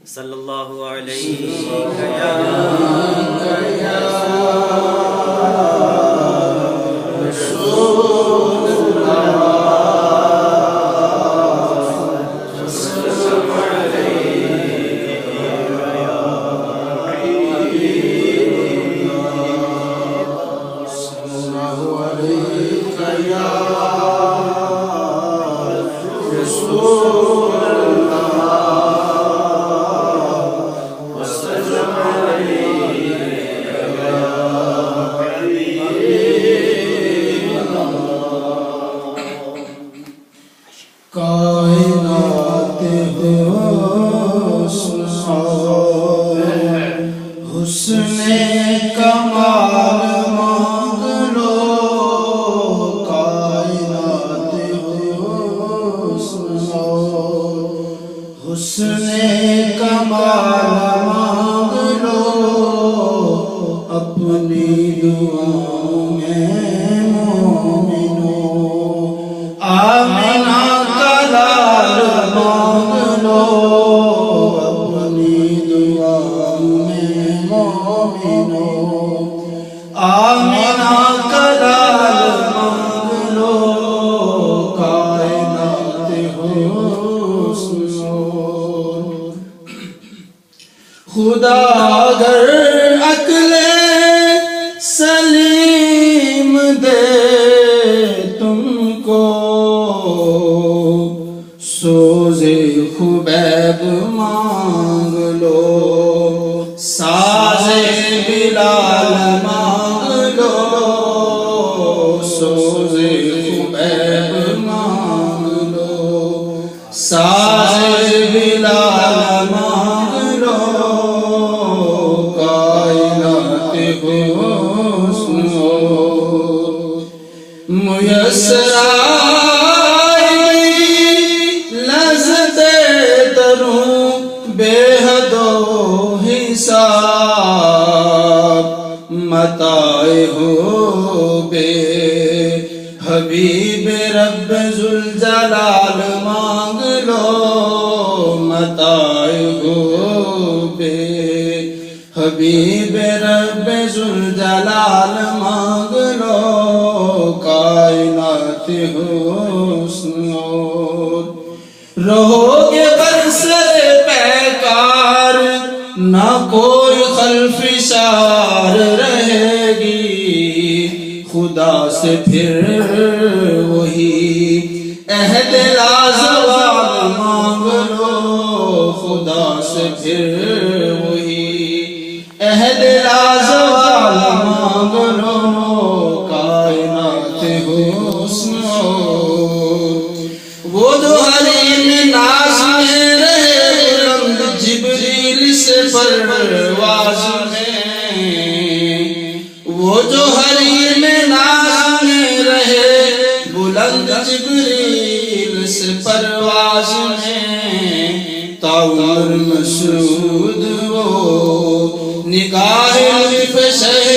صلی اللہ علیہ خدا اگر عقل سلیم دے تم کو سوز خبیب مانگ لو، ساز بلال مانگ لو، سوز خبیب مانگ لو، ساز بلال مانگ لو، میسر آئی لذت دروں بے حد و حساب، متاع ہو بے حبیب رب ذوالجلال مانگ لو، متاع ہو بے حبیب رب ذوالجلال مانگ لو، کائنات حسن رہو گے برسر پیکار، نہ کوئی خلفشار رہے گی، خدا سے پھر وہی عہد لازوال مانگ لو، خدا سے پھر وہی عہد لازوال مانگ لو، کائنات حسن وہ جو حریم ناز میں رہے بلند جبریل سے پرواز میں، وہ جو حریم ناز میں رہے بلند جبریل سے پرواز میں، تعمر مسعود وہ نگاہ لطف شہ